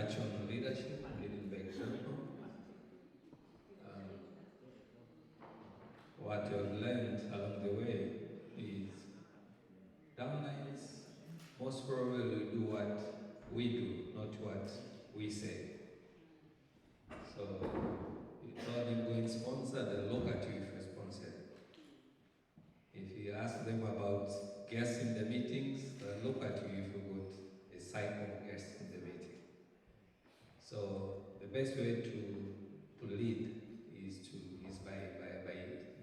touch on leadership, leading by example. What I've learned along the way is downlines most probably do what we do, not what we say. So you told them go and sponsor, they look at you if you sponsor. If you ask them about guests in the meetings, they look at you if you got a cycle of guests in the meeting. So the best way to lead is by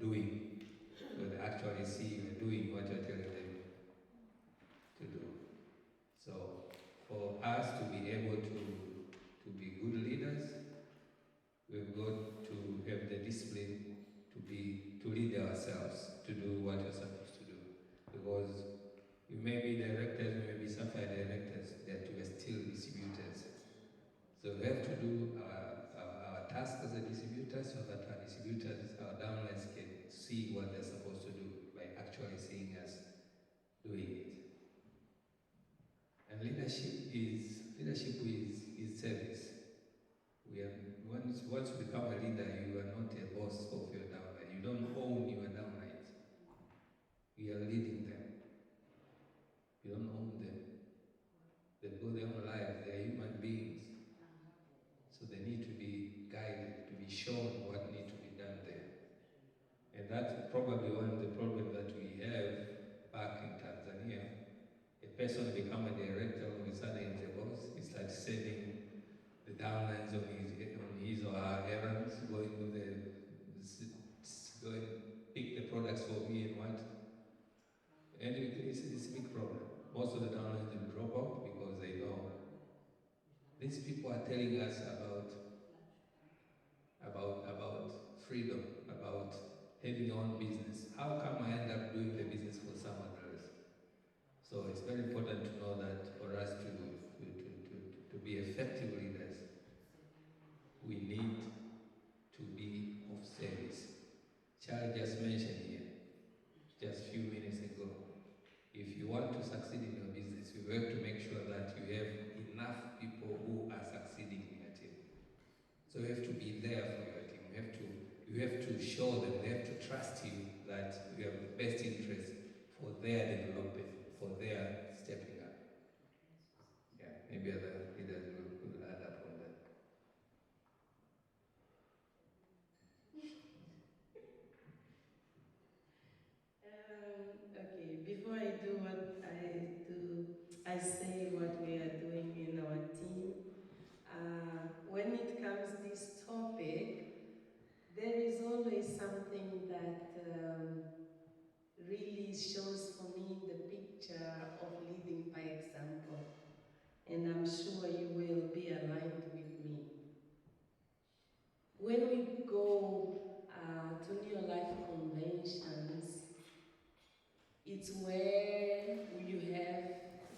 doing. So they actually see you doing what you're telling them to do. So for us to be able to be good leaders, we've got to have the discipline to lead ourselves, to do what we're supposed to do. Because we may be directors, we may be software directors, that we are still distributors. So we have to do our task as a distributor so that our distributors, our downlines can see what they're supposed to do by actually seeing us doing it. And leadership is service. Once you become a leader, you are not a boss of your downline. You don't own your downlines. You are leading them. You don't own them. They've got their own lives. They are human beings. So they need to be guided, to be shown what needs to be done there. And that's probably one of the problems that we have back in Tanzania. A person becomes a director, all of a sudden he's a boss, he starts sending the downlines on his or her errands, go and pick the products for me and what. And it's a big problem. Most of the downlines will drop out because they know these people are telling us about freedom, about having your own business. How come I end up doing the business for someone else? So it's very important to know that for us to be effective leaders, we need to be of service. Charlie just mentioned here, just a few minutes ago, if you want to succeed in your business, you have to make sure that you have enough people who are succeeding in your team. So you have to be there for your team. You have to show them, they have to trust you that you have the best interest for their development, for their stepping up. Yeah, maybe other leaders will add up on that. Okay, before I do what I do, I say what we are doing in our team. When it comes to this topic, there is always something that really shows for me the picture of leading by example. And I'm sure you will be aligned with me. When we go to Neo-Life conventions, it's where you have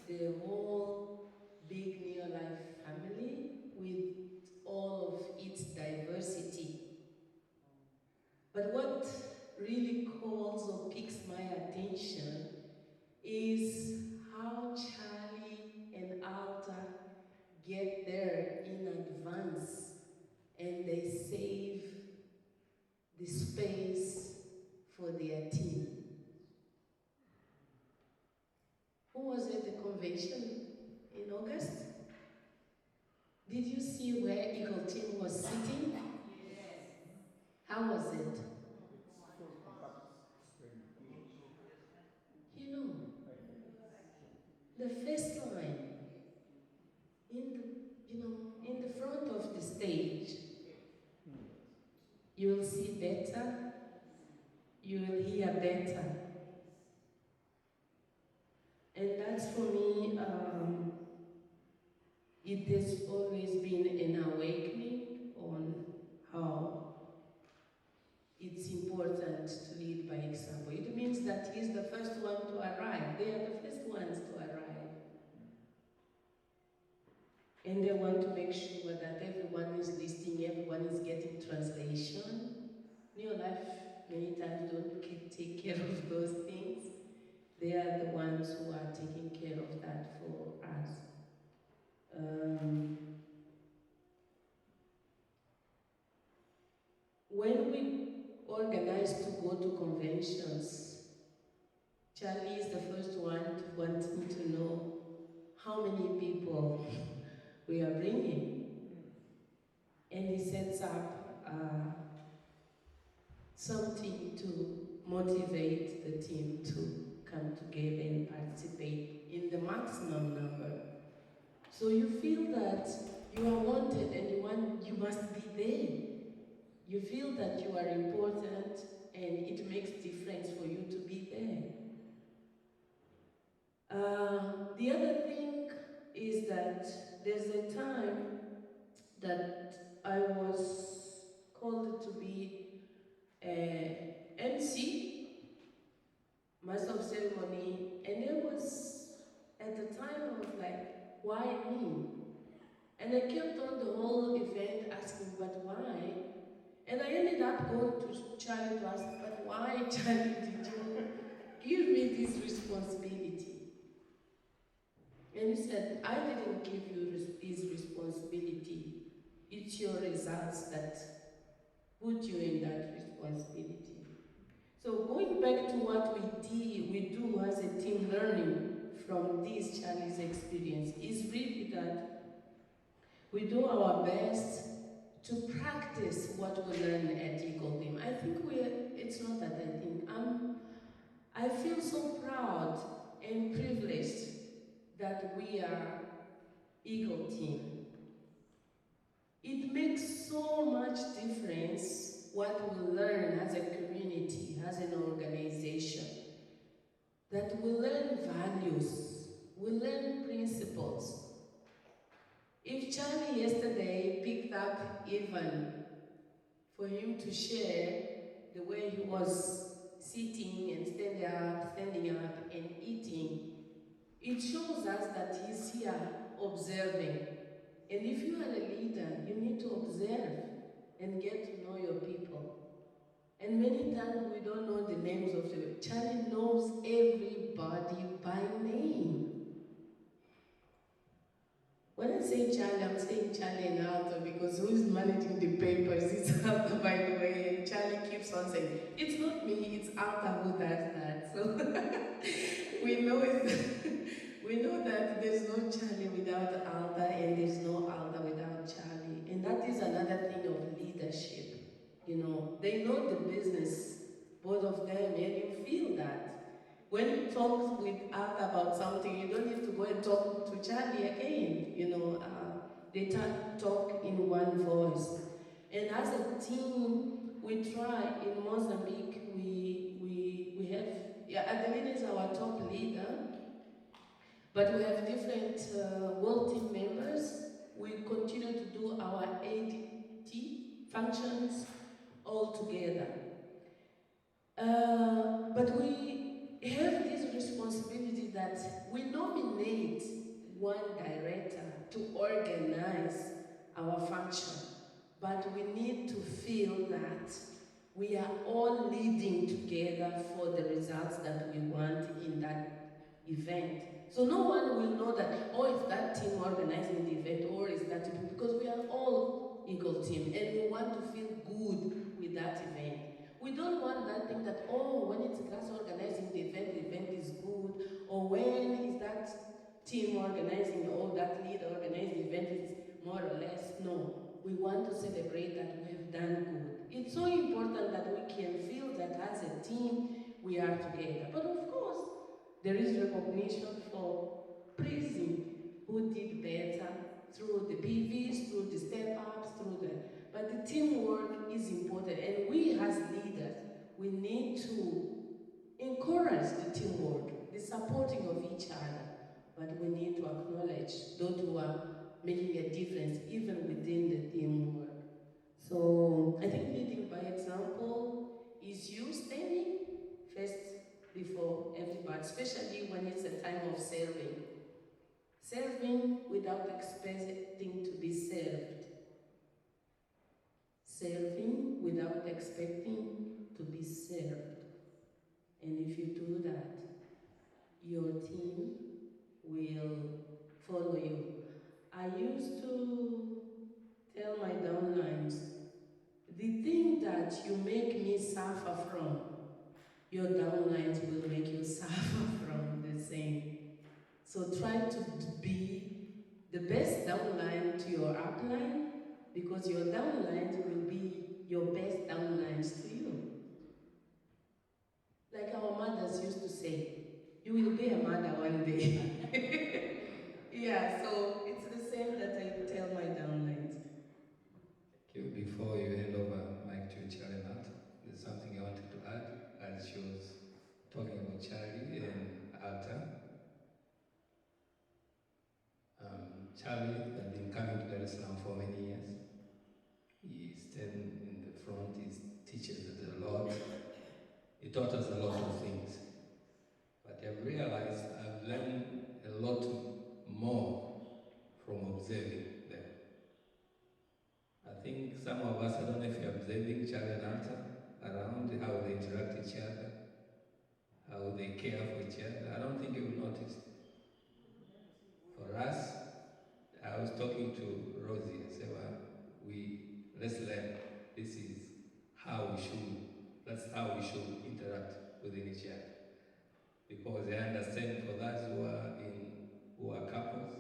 the whole big Neo-Life family with all of its diversity. But what really calls or piques my attention is how Charlie and Alta get there in advance and they save the space for their team. Who was at the convention in August? Did you see where Eagle Team was sitting? Yes. How was it? You know, the first line, in the front of the stage, you will see better, you will hear better. And that's for me, it has always been an awakening on how it's important to lead by example. It means that he's the first one to arrive. They are the first ones to arrive. And they want to make sure that everyone is listening, everyone is getting translation. Neo-Life many times don't take care of those things. They are the ones who are taking care of that for us. dimensions. Charlie is the first one wanting to know how many people we are bringing. And he sets up something to motivate the team to come together and participate in the maximum number. So you feel that you are wanted and you must be there. You feel that you are important and it makes difference for you to be there. The other thing is that there's a time that I was called to be a MC, Master of Ceremony, and it was at the time I was like, why me? And I kept on the whole event asking, but why? And I ended up going to Charlie to ask, but why, Charlie, did you give me this responsibility? And he said, I didn't give you this responsibility. It's your results that put you in that responsibility. So going back to what we do as a team learning from this Charlie's experience is really that we do our best to practice what we learn at Eagle Team. I think it's not that I think, I feel so proud and privileged that we are Eagle Team. It makes so much difference what we learn as a community, as an organization. That we learn values, we learn principles. If Charlie yesterday picked up Ivan for him to share the way he was sitting and standing up and eating, it shows us that he's here observing. And if you are a leader, you need to observe and get to know your people. And many times we don't know the names of the Charlie knows everybody by name. When I say Charlie, I'm saying Charlie and Alta because who is managing the papers? It's Alta, by the way. And Charlie keeps on saying, it's not me, it's Alta who does that. So we know that there's no Charlie without Alta and there's no Alta without Charlie. And that is another thing of leadership. You know, they know the business, both of them, and you feel that. When you talk with Alta about something, you don't need to go and talk to Charlie again. You know, they talk in one voice. And as a team, we try in Mozambique. We have Adelina is our top leader, but we have different world team members. We continue to do our ADT functions all together. But we have this responsibility that we nominate one director to organize our function, but we need to feel that we are all leading together for the results that we want in that event. So no one will know that, oh, it's that team organizing the event, or it's that team, because we are all Eagle Team, and we want to feel good with that event. We don't want that thing that, oh, when it's class organizing the event is good, or when is that team organizing, or that leader organizing the event is more or less. No, we want to celebrate that we have done good. It's so important that we can feel that as a team, we are together. But of course, there is recognition for praising who did better through the PVs, through the step-ups, but the teamwork is important, and we as leaders, we need to encourage the teamwork, the supporting of each other, but we need to acknowledge those who are making a difference even within the teamwork. So I think leading by example is you standing first before everybody, especially when it's a time of serving. Serving without expecting to be served. Serving without expecting to be served. And if you do that, your team will follow you. I used to tell my downlines, the thing that you make me suffer from your downlines will make you suffer from the same. So try to be the best downline to your upline, because your downlines will be your best downlines to you. Like our mothers used to say, you will be a mother one day. Yeah, so it's the same that I tell my downlines. Okay, before you hand over mic to Charlie Nat, there's something I wanted to add as she was talking about Charlie and Alta. Charlie had been coming to Dar es Salaam for many years. He stayed in the front, he teaches us a lot. He taught us a lot of things. But I've realized I've learned a lot more from observing them. I think some of us, I don't know if you're observing Charlie and Alta around, how they interact with each other, how they care for each other. I don't think you've noticed. For us, I was talking to Rosie. I said, well, let's learn. This is how we should, that's how we should interact within each other. Because I understand for those who are couples,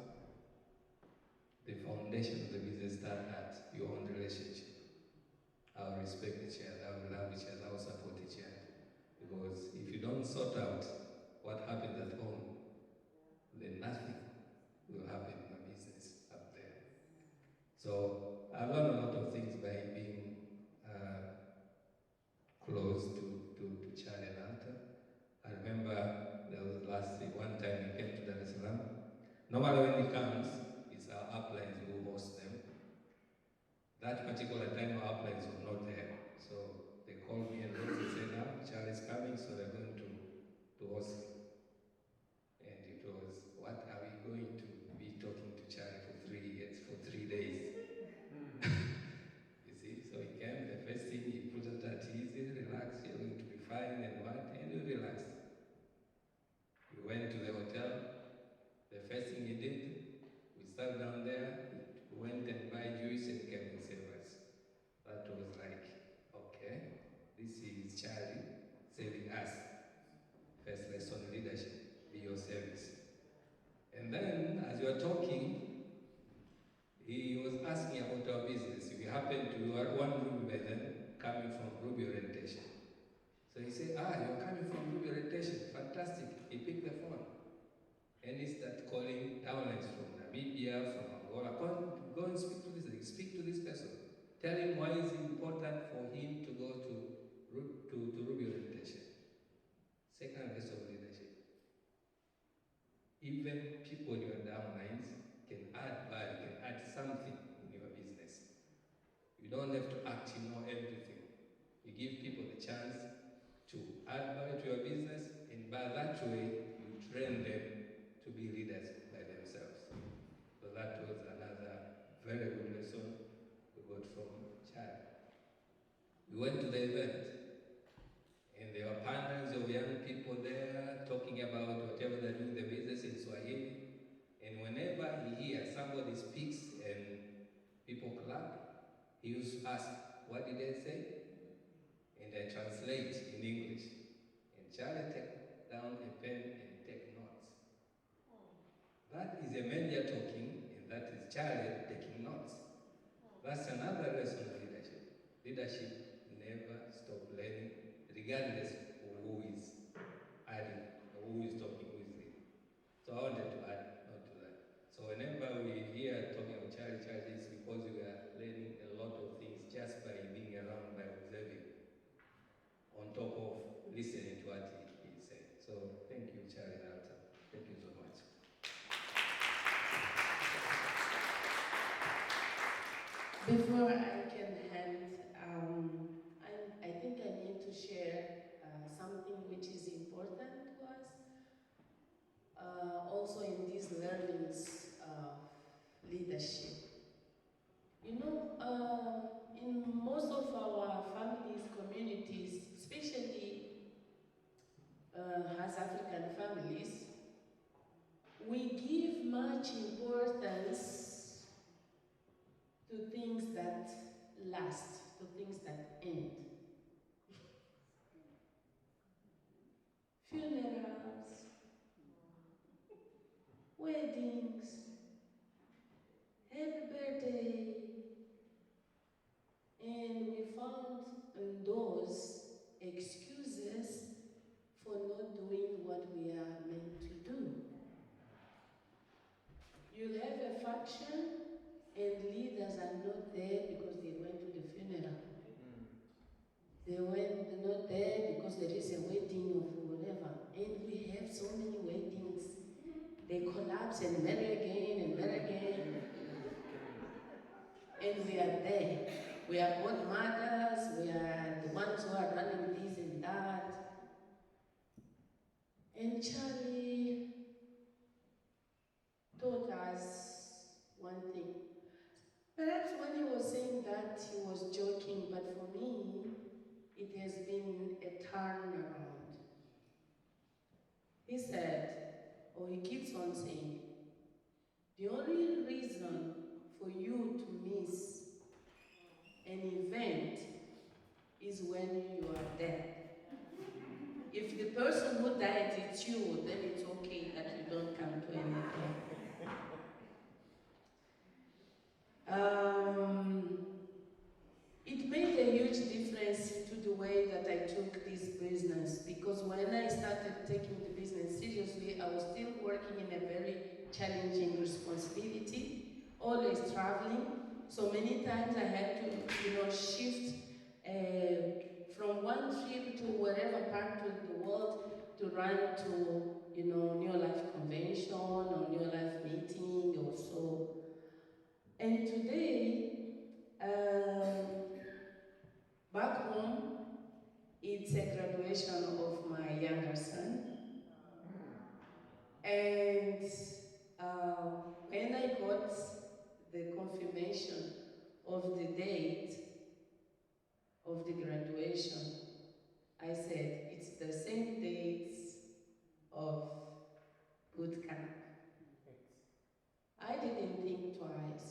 the foundation of the business starts at your own relationship. I will respect each other, I will love each other, I will support each other. Because if you don't sort out what happens at home, then nothing will happen in the business up there. So I've learned a lot of things by being close to Charlie and Alta. I remember there was one time he came to Dar es Salaam. Normally when he comes, it's our uplines who host them. That particular time our uplines were not there. So they called me and Rosie said, now Charlie's coming, so they're going to host him. And it was, what are we going to be talking to Charlie for 3 years, for 3 days? You see, so he came, the first thing he put us at ease, relax, you're going to be fine and what, and we relaxed. We went to the hotel. The first thing he did, we sat down there, we went and buy juice and came and served us. That was like, okay, this is Charlie saving us. First lesson, leadership, be your service. And then, as we were talking, he was asking about our business. We happened to one Ruby by then, coming from Ruby Orientation. So he said, you're coming from Ruby Orientation, fantastic. He picked the phone. And he started calling downlines from Namibia, from Angola. Go and speak to this person. Tell him why it's important for him to go to Ruby Orientation. Second lesson of leadership. Even people in your downlines can add value, can add something in your business. You don't have to act, you know everything. You give people the chance to add value to your business, and by that way, you train them to be leaders by themselves. So that was another very good lesson we got from Chad. We went to the event, and there were panels of young people there talking about whatever they're doing the business in Swahili. And whenever he hears somebody speaks and people clap, he used to ask, what did they say? And I translate in English. And Charlie take down a pen and take notes. That is a manager talking, and that is Charlie taking notes. That's another lesson of leadership. Leadership never stop learning, regardless of who is adding, or who is talking, who is leading. So I wanted to add on to that. So whenever we hear talking about Charlie, it's because we are learning a lot of things just by being around, by observing, on top of listening to what he is saying. So thank you, Charlie Alta. Thank you so much. Before I can hand, I think I need to share something which is important to us. Also in these learnings of leadership. You know, in most of our families, communities, especially as African families, we give much importance to things that last, to things that end. they collapse and marry again and marry again. And we are there. We are godmothers, we are the ones who are running this and that. And Charlie taught us one thing. Perhaps when he was saying that, he was joking, but for me, it has been a turnaround. He said, or he keeps on saying, the only reason for you to miss an event is when you are dead. If the person who died is you, then it's okay that you don't come to anything. It made a huge difference to the way that I took this business, because when I started taking the business seriously, I was still working in a very challenging responsibility, always traveling. So many times I had to, shift from one trip to wherever part of the world to run to, New Life Convention or New Life meeting or so. And today, back home, it's a graduation of my younger son. And when I got the confirmation of the date of the graduation, I said, it's the same dates of boot camp. I didn't think twice.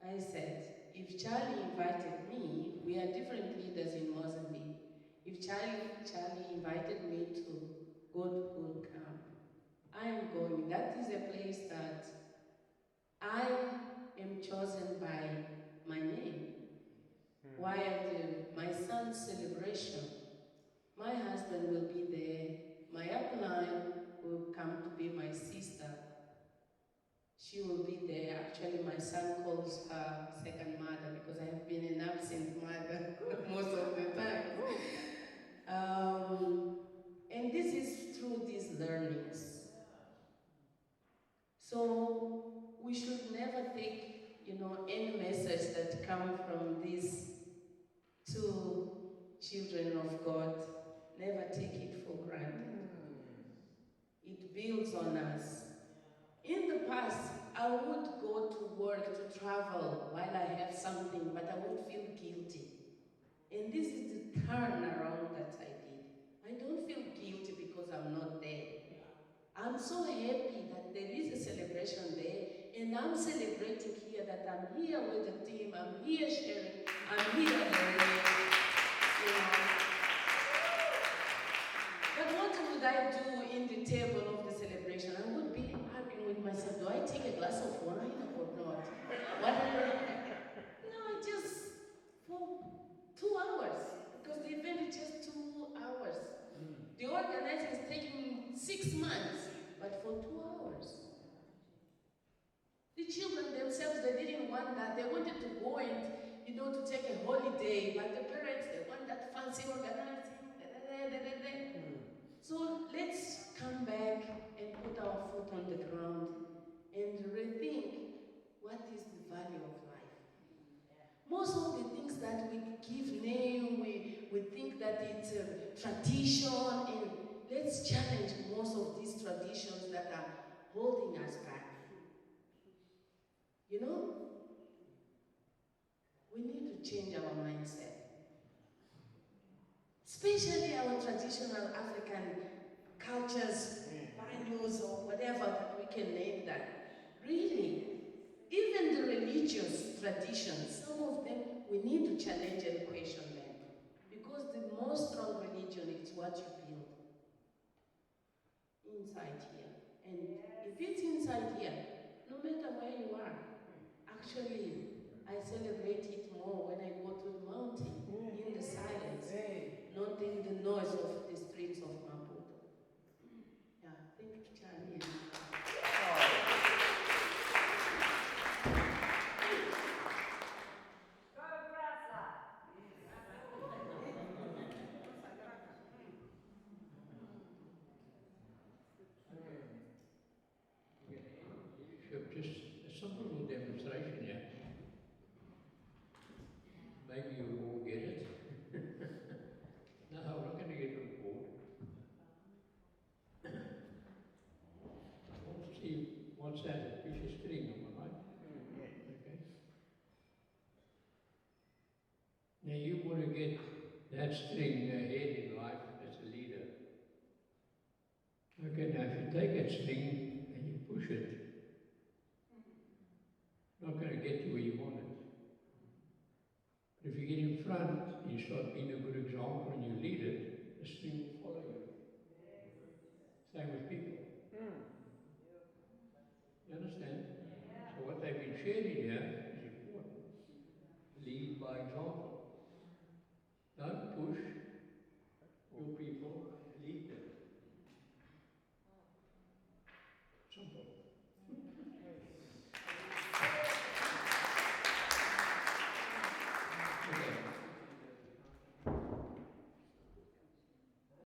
I said, if Charlie invited me, we are different leaders in Mozambique. If Charlie invited me to go to boot camp, I am going. That is a place that I am chosen by my name. While my son's celebration, my husband will be there. My upline will come to be my sister. She will be there. Actually, my son calls her second mother because I have been an absent mother most of the time. And this is through these learnings. So we should never take, any message that comes from these two children of God. Never take it for granted. It builds on us. In the past, I would go to work, to travel while I have something, but I would feel guilty. And this is the turnaround that I did. I don't feel guilty because I'm not there. I'm so happy that there is a celebration there, and I'm celebrating here, that I'm here with the team, I'm here sharing, I'm here learning. But what would I do in the table of the celebration? I would be arguing with myself, do I take a glass of wine or not? No, just for 2 hours, because the event is just 2 hours. The organizer is taking 6 months, but for 2 hours. The children themselves, they didn't want that. They wanted to go and, to take a holiday, but the parents, they want that fancy organizing. So let's come back and put our foot on the ground and rethink what is the value of life. Most of the things that we give name, we think that it's a tradition, and let's challenge most of these traditions that are holding us back. We need to change our mindset. Especially our traditional African cultures, values, or whatever that we can name that. Really, even the religious traditions, some of them, we need to challenge and question them. Because the most strong religion is what you build inside here. And if it's inside here, no matter where you are, actually, I celebrate it more when I go to the mountain, in the silence, not in the noise of the streets of Maputo. Yeah, thank you, Charlie. just a simple little demonstration here. Maybe you'll all get it. No, I'm not going to get on board. Let's see, what's that? A piece of string, am I right? Yes. Okay. Now you want to get that string ahead in life as a leader. Okay, now if you take that string and you push it, it's not going to get you where you want it. But if you get in front and you start being a good example and you lead it, the string will